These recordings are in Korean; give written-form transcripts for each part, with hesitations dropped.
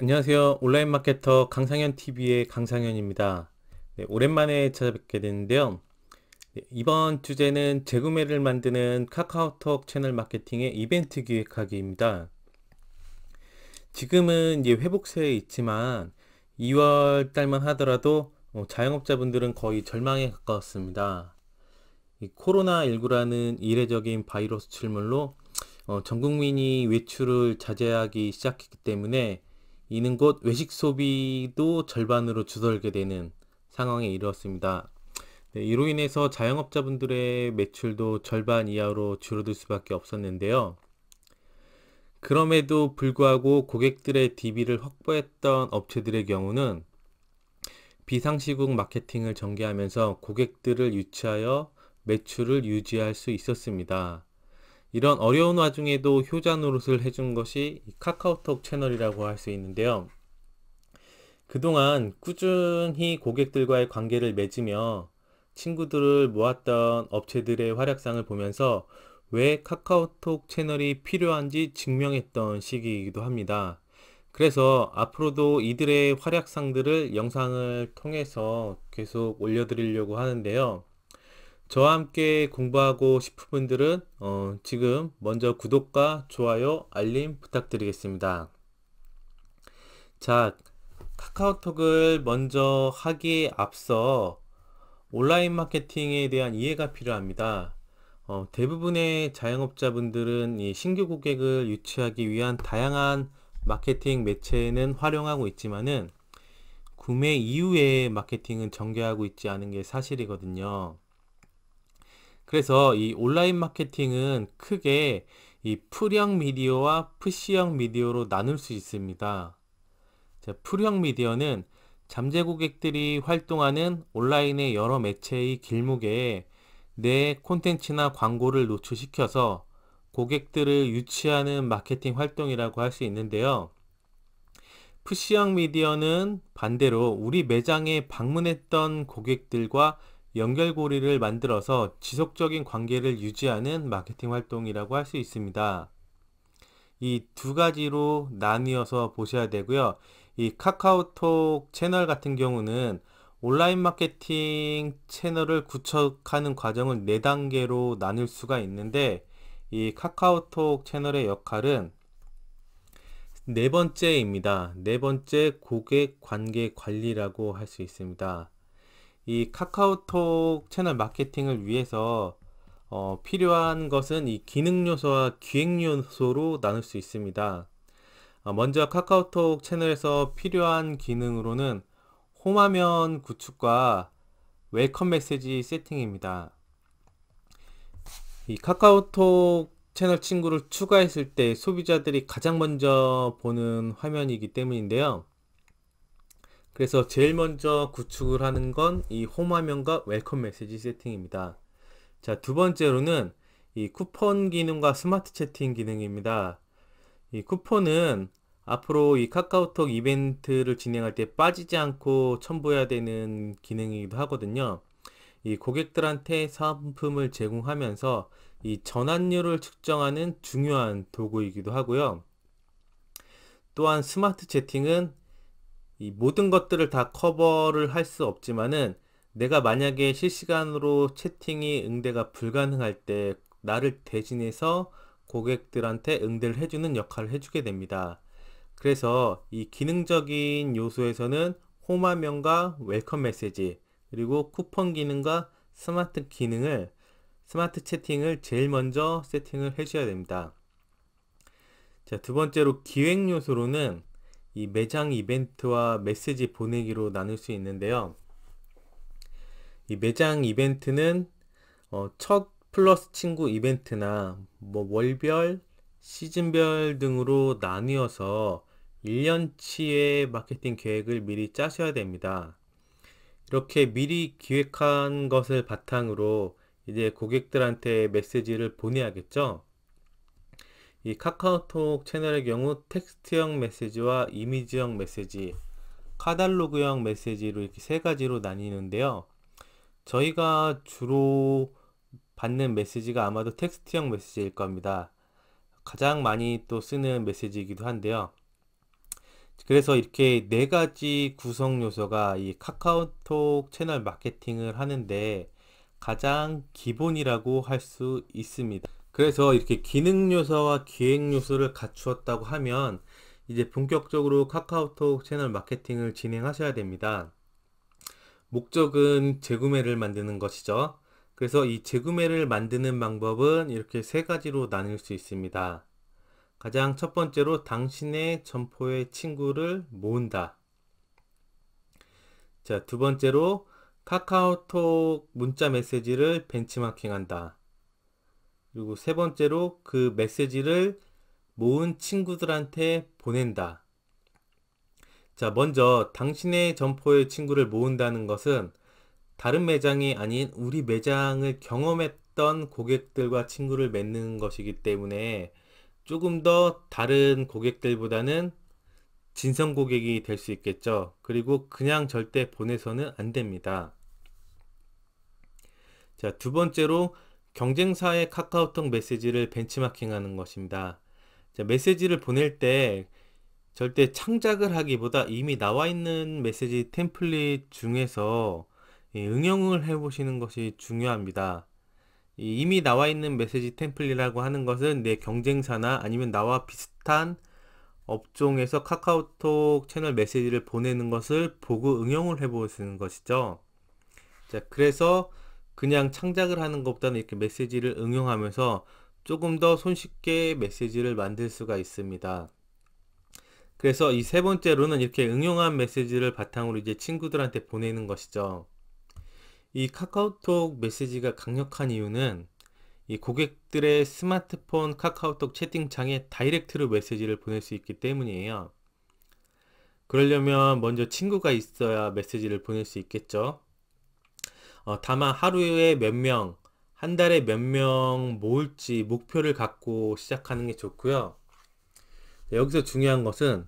안녕하세요. 온라인 마케터 강상현 TV의 강상현입니다. 네, 오랜만에 찾아뵙게 되는데요. 네, 이번 주제는 재구매를 만드는 카카오톡 채널 마케팅의 이벤트 기획하기입니다. 지금은 이제 회복세에 있지만 2월 달만 하더라도 자영업자분들은 거의 절망에 가까웠습니다. 이 코로나19라는 이례적인 바이러스 출몰로 전 국민이 외출을 자제하기 시작했기 때문에 이는 곧 외식 소비도 절반으로 줄어들게 되는 상황에 이르렀습니다. 네, 이로 인해서 자영업자분들의 매출도 절반 이하로 줄어들 수밖에 없었는데요. 그럼에도 불구하고 고객들의 DB를 확보했던 업체들의 경우는 비상시국 마케팅을 전개하면서 고객들을 유치하여 매출을 유지할 수 있었습니다. 이런 어려운 와중에도 효자 노릇을 해준 것이 카카오톡 채널이라고 할 수 있는데요. 그동안 꾸준히 고객들과의 관계를 맺으며 친구들을 모았던 업체들의 활약상을 보면서 왜 카카오톡 채널이 필요한지 증명했던 시기이기도 합니다. 그래서 앞으로도 이들의 활약상들을 영상을 통해서 계속 올려드리려고 하는데요. 저와 함께 공부하고 싶은 분들은 지금 먼저 구독과 좋아요, 알림 부탁드리겠습니다. 자, 카카오톡을 먼저 하기에 앞서 온라인 마케팅에 대한 이해가 필요합니다. 대부분의 자영업자분들은 이 신규 고객을 유치하기 위한 다양한 마케팅 매체는 활용하고 있지만은 구매 이후에 마케팅은 전개하고 있지 않은 게 사실이거든요. 그래서 이 온라인 마케팅은 크게 이 풀형 미디어와 푸시형 미디어로 나눌 수 있습니다. 자, 풀형 미디어는 잠재 고객들이 활동하는 온라인의 여러 매체의 길목에 내 콘텐츠나 광고를 노출시켜서 고객들을 유치하는 마케팅 활동이라고 할 수 있는데요. 푸시형 미디어는 반대로 우리 매장에 방문했던 고객들과 연결고리를 만들어서 지속적인 관계를 유지하는 마케팅 활동이라고 할 수 있습니다. 이 두 가지로 나뉘어서 보셔야 되고요. 이 카카오톡 채널 같은 경우는 온라인 마케팅 채널을 구축하는 과정을 4단계로 나눌 수가 있는데 이 카카오톡 채널의 역할은 네 번째입니다. 네 번째 고객 관계 관리라고 할 수 있습니다. 이 카카오톡 채널 마케팅을 위해서 필요한 것은 이 기능 요소와 기획 요소로 나눌 수 있습니다. 먼저 카카오톡 채널에서 필요한 기능으로는 홈화면 구축과 웰컴 메시지 세팅입니다. 이 카카오톡 채널 친구를 추가했을 때 소비자들이 가장 먼저 보는 화면이기 때문인데요. 그래서 제일 먼저 구축을 하는 건 이 홈화면과 웰컴 메시지 세팅입니다. 자, 두 번째로는 이 쿠폰 기능과 스마트 채팅 기능입니다. 이 쿠폰은 앞으로 이 카카오톡 이벤트를 진행할 때 빠지지 않고 첨부해야 되는 기능이기도 하거든요. 이 고객들한테 상품을 제공하면서 이 전환율을 측정하는 중요한 도구이기도 하고요. 또한 스마트 채팅은 이 모든 것들을 다 커버를 할 수 없지만은 내가 만약에 실시간으로 채팅이 응대가 불가능할 때 나를 대신해서 고객들한테 응대를 해주는 역할을 해주게 됩니다. 그래서 이 기능적인 요소에서는 홈화면과 웰컴 메시지 그리고 쿠폰 기능과 스마트 채팅을 제일 먼저 세팅을 해줘야 됩니다. 자, 두 번째로 기획 요소로는 이 매장 이벤트와 메시지 보내기로 나눌 수 있는데요. 이 매장 이벤트는 첫 플러스 친구 이벤트나 뭐 월별, 시즌별 등으로 나뉘어서 1년치의 마케팅 계획을 미리 짜셔야 됩니다. 이렇게 미리 기획한 것을 바탕으로 이제 고객들한테 메시지를 보내야겠죠. 이 카카오톡 채널의 경우 텍스트형 메시지와 이미지형 메시지, 카탈로그형 메시지로 이렇게 세 가지로 나뉘는데요. 저희가 주로 받는 메시지가 아마도 텍스트형 메시지일 겁니다. 가장 많이 또 쓰는 메시지이기도 한데요. 그래서 이렇게 네 가지 구성 요소가 이 카카오톡 채널 마케팅을 하는데 가장 기본이라고 할 수 있습니다. 그래서 이렇게 기능 요소와 기획 요소를 갖추었다고 하면 이제 본격적으로 카카오톡 채널 마케팅을 진행하셔야 됩니다. 목적은 재구매를 만드는 것이죠. 그래서 이 재구매를 만드는 방법은 이렇게 세 가지로 나눌 수 있습니다. 가장 첫 번째로 당신의 점포의 친구를 모은다. 자, 두 번째로 카카오톡 문자 메시지를 벤치마킹한다. 그리고 세 번째로 그 메시지를 모은 친구들한테 보낸다. 자, 먼저 당신의 점포의 친구를 모은다는 것은 다른 매장이 아닌 우리 매장을 경험했던 고객들과 친구를 맺는 것이기 때문에 조금 더 다른 고객들보다는 진성 고객이 될 수 있겠죠. 그리고 그냥 절대 보내서는 안 됩니다. 자, 두 번째로 경쟁사의 카카오톡 메시지를 벤치마킹하는 것입니다. 자, 메시지를 보낼 때 절대 창작을 하기보다 이미 나와 있는 메시지 템플릿 중에서 응용을 해 보시는 것이 중요합니다. 이미 나와 있는 메시지 템플릿이라고 하는 것은 내 경쟁사나 아니면 나와 비슷한 업종에서 카카오톡 채널 메시지를 보내는 것을 보고 응용을 해 보시는 것이죠. 자, 그래서 그냥 창작을 하는 것보다는 이렇게 메시지를 응용하면서 조금 더 손쉽게 메시지를 만들 수가 있습니다. 그래서 이 세 번째로는 이렇게 응용한 메시지를 바탕으로 이제 친구들한테 보내는 것이죠. 이 카카오톡 메시지가 강력한 이유는 이 고객들의 스마트폰 카카오톡 채팅창에 다이렉트로 메시지를 보낼 수 있기 때문이에요. 그러려면 먼저 친구가 있어야 메시지를 보낼 수 있겠죠. 다만 하루에 몇 명, 한 달에 몇 명 모을지 목표를 갖고 시작하는 게 좋고요. 여기서 중요한 것은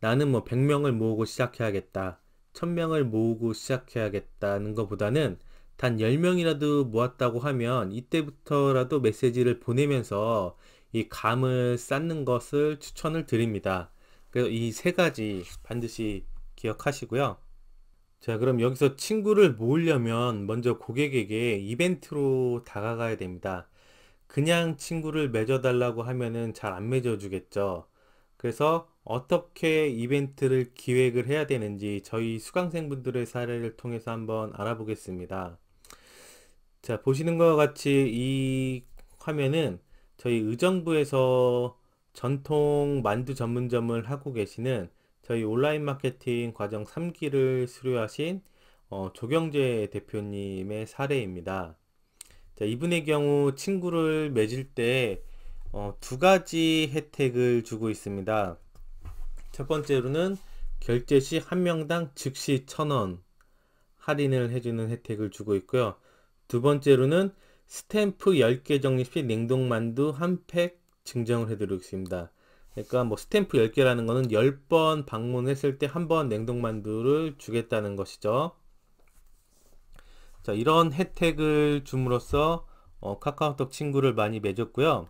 나는 뭐 100명을 모으고 시작해야겠다, 1000명을 모으고 시작해야겠다는 것보다는 단 10명이라도 모았다고 하면 이때부터라도 메시지를 보내면서 이 감을 쌓는 것을 추천을 드립니다. 그래서 이 세 가지 반드시 기억하시고요. 자, 그럼 여기서 친구를 모으려면 먼저 고객에게 이벤트로 다가가야 됩니다. 그냥 친구를 맺어달라고 하면은 잘 안 맺어주겠죠. 그래서 어떻게 이벤트를 기획을 해야 되는지 저희 수강생분들의 사례를 통해서 한번 알아보겠습니다. 자, 보시는 것과 같이 이 화면은 저희 의정부에서 전통 만두 전문점을 하고 계시는 저희 온라인 마케팅 과정 3기를 수료하신 조경재 대표님의 사례입니다. 자, 이분의 경우 친구를 맺을 때 두 가지 혜택을 주고 있습니다. 첫 번째로는 결제 시 한 명당 즉시 1,000원 할인을 해주는 혜택을 주고 있고요. 두 번째로는 스탬프 10개 적립 시 냉동만두 한 팩 증정을 해드리고 있습니다. 그러니까 뭐 스탬프 10개라는 거는 10번 방문했을 때 한 번 냉동만두를 주겠다는 것이죠. 자, 이런 혜택을 줌으로써 카카오톡 친구를 많이 맺었고요.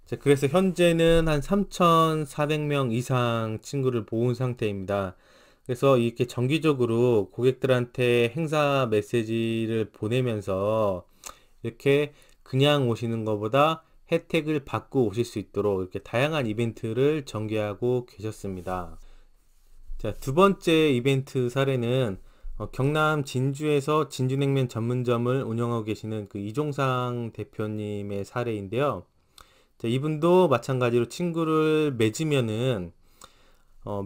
자, 그래서 현재는 한 3,400명 이상 친구를 모은 상태입니다. 그래서 이렇게 정기적으로 고객들한테 행사 메시지를 보내면서 이렇게 그냥 오시는 것보다 혜택을 받고 오실 수 있도록 이렇게 다양한 이벤트를 전개하고 계셨습니다. 자, 두 번째 이벤트 사례는 경남 진주에서 진주냉면 전문점을 운영하고 계시는 그 이종상 대표님의 사례인데요. 자, 이분도 마찬가지로 친구를 맺으면은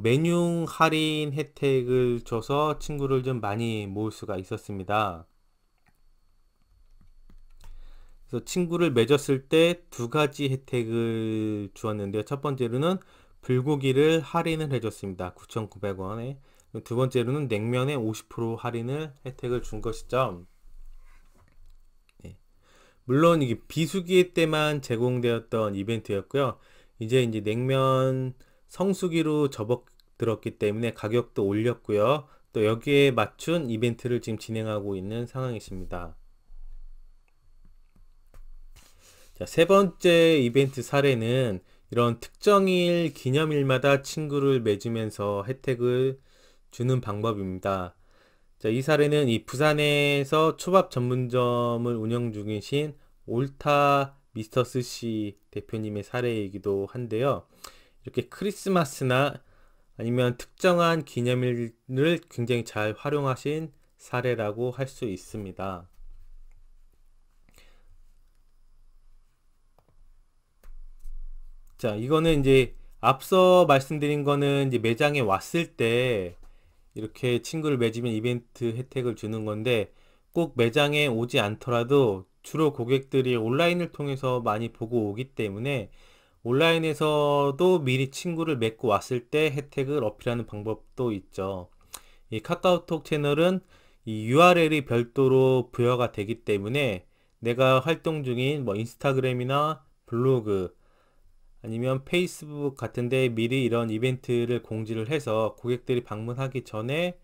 메뉴 할인 혜택을 줘서 친구를 좀 많이 모을 수가 있었습니다. 그래서 친구를 맺었을 때 두 가지 혜택을 주었는데요. 첫 번째로는 불고기를 할인을 해줬습니다. 9,900원에. 두 번째로는 냉면에 50% 할인을 혜택을 준 것이죠. 네. 물론 이게 비수기 때만 제공되었던 이벤트였고요. 이제 냉면 성수기로 접어들었기 때문에 가격도 올렸고요. 또 여기에 맞춘 이벤트를 지금 진행하고 있는 상황이십니다. 자, 세 번째 이벤트 사례는 이런 특정일 기념일마다 친구를 맺으면서 혜택을 주는 방법입니다. 자, 이 사례는 이 부산에서 초밥 전문점을 운영 중이신 옳다 미스터 스시 대표님의 사례이기도 한데요. 이렇게 크리스마스나 아니면 특정한 기념일을 굉장히 잘 활용하신 사례라고 할 수 있습니다. 자, 이거는 이제 앞서 말씀드린 거는 이제 매장에 왔을 때 이렇게 친구를 맺으면 이벤트 혜택을 주는 건데, 꼭 매장에 오지 않더라도 주로 고객들이 온라인을 통해서 많이 보고 오기 때문에 온라인에서도 미리 친구를 맺고 왔을 때 혜택을 어필하는 방법도 있죠. 이 카카오톡 채널은 이 URL이 별도로 부여가 되기 때문에 내가 활동 중인 뭐 인스타그램이나 블로그 아니면 페이스북 같은데 미리 이런 이벤트를 공지를 해서 고객들이 방문하기 전에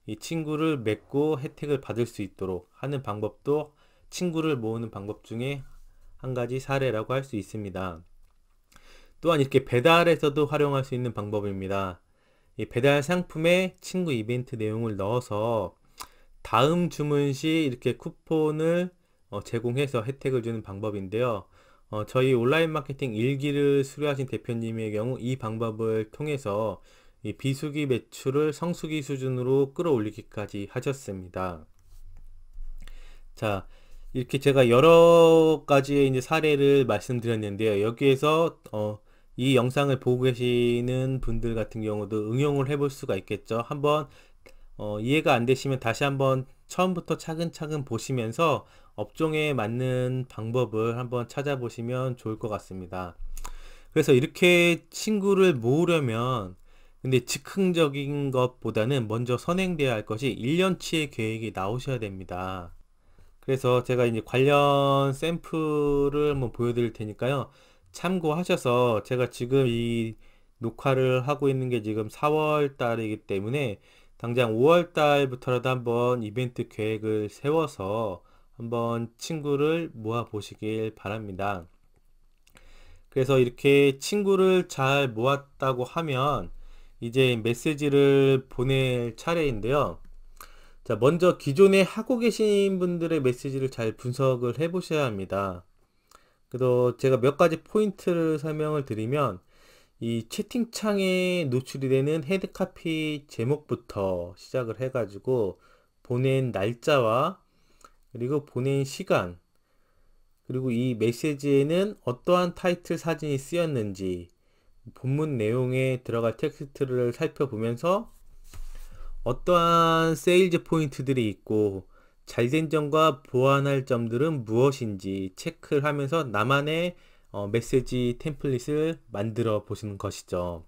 이 친구를 맺고 혜택을 받을 수 있도록 하는 방법도 친구를 모으는 방법 중에 한 가지 사례라고 할 수 있습니다. 또한 이렇게 배달에서도 활용할 수 있는 방법입니다. 이 배달 상품에 친구 이벤트 내용을 넣어서 다음 주문 시 이렇게 쿠폰을 제공해서 혜택을 주는 방법인데요. 저희 온라인 마케팅 일기를 수료하신 대표님의 경우 이 방법을 통해서 이 비수기 매출을 성수기 수준으로 끌어올리기까지 하셨습니다. 자, 이렇게 제가 여러 가지의 이제 사례를 말씀드렸는데요. 여기에서 이 영상을 보고 계시는 분들 같은 경우도 응용을 해볼 수가 있겠죠. 한번 이해가 안 되시면 다시 한번 처음부터 차근차근 보시면서 업종에 맞는 방법을 한번 찾아보시면 좋을 것 같습니다. 그래서 이렇게 친구를 모으려면 근데 즉흥적인 것보다는 먼저 선행돼야 할 것이 1년치의 계획이 나오셔야 됩니다. 그래서 제가 이제 관련 샘플을 한번 보여드릴 테니까요. 참고하셔서, 제가 지금 이 녹화를 하고 있는 게 지금 4월 달이기 때문에 당장 5월 달부터라도 한번 이벤트 계획을 세워서 한번 친구를 모아 보시길 바랍니다. 그래서 이렇게 친구를 잘 모았다고 하면 이제 메시지를 보낼 차례인데요. 자, 먼저 기존에 하고 계신 분들의 메시지를 잘 분석을 해 보셔야 합니다. 그래서 제가 몇 가지 포인트를 설명을 드리면, 이 채팅창에 노출이 되는 헤드카피 제목부터 시작을 해가지고 보낸 날짜와 그리고 보낸 시간, 그리고 이 메시지에는 어떠한 타이틀 사진이 쓰였는지, 본문 내용에 들어갈 텍스트를 살펴보면서 어떠한 세일즈 포인트들이 있고 잘된 점과 보완할 점들은 무엇인지 체크를 하면서 나만의 메시지 템플릿을 만들어 보시는 것이죠.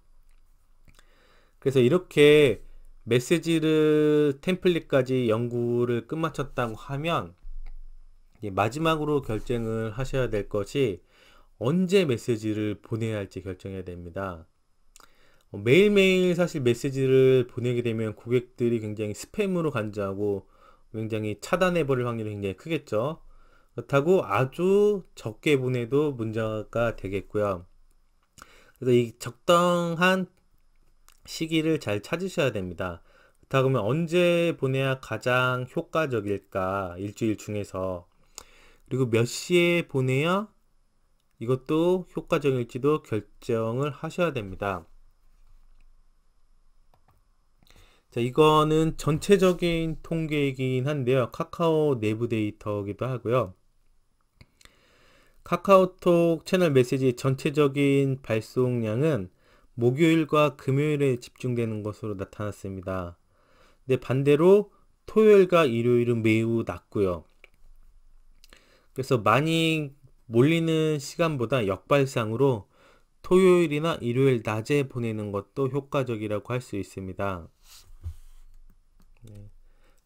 그래서 이렇게 메시지를 템플릿까지 연구를 끝마쳤다고 하면 마지막으로 결정을 하셔야 될 것이 언제 메시지를 보내야 할지 결정해야 됩니다. 매일매일 사실 메시지를 보내게 되면 고객들이 굉장히 스팸으로 간주하고 굉장히 차단해 버릴 확률이 굉장히 크겠죠. 그렇다고 아주 적게 보내도 문제가 되겠고요. 그래서 이 적당한 시기를 잘 찾으셔야 됩니다. 그렇다고 하면 언제 보내야 가장 효과적일까, 일주일 중에서. 그리고 몇 시에 보내야 이것도 효과적일지도 결정을 하셔야 됩니다. 자, 이거는 전체적인 통계이긴 한데요. 카카오 내부 데이터이기도 하고요. 카카오톡 채널 메시지 전체적인 발송량은 목요일과 금요일에 집중되는 것으로 나타났습니다. 근데 반대로 토요일과 일요일은 매우 낮고요. 그래서 많이 몰리는 시간보다 역발상으로 토요일이나 일요일 낮에 보내는 것도 효과적이라고 할 수 있습니다.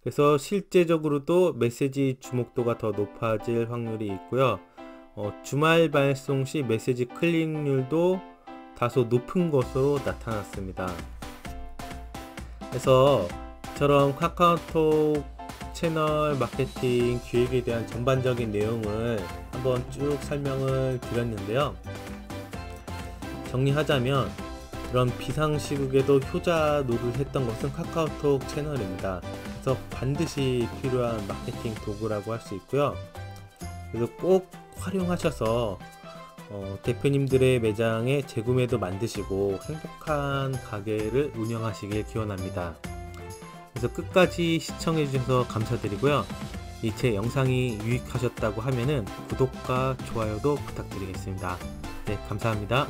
그래서 실제적으로도 메시지 주목도가 더 높아질 확률이 있고요. 주말 발송 시 메시지 클릭률도 다소 높은 것으로 나타났습니다. 그래서 저런 카카오톡 채널 마케팅 기획에 대한 전반적인 내용을 한번 쭉 설명을 드렸는데요. 정리하자면 이런 비상시국에도 효자노를 했던 것은 카카오톡 채널입니다. 그래서 반드시 필요한 마케팅 도구라고 할 수 있고요. 그래서 꼭 활용하셔서 대표님들의 매장에 재구매도 만드시고 행복한 가게를 운영하시길 기원합니다. 그래서 끝까지 시청해 주셔서 감사드리고요. 이 제 영상이 유익하셨다고 하면은 구독과 좋아요도 부탁드리겠습니다. 네, 감사합니다.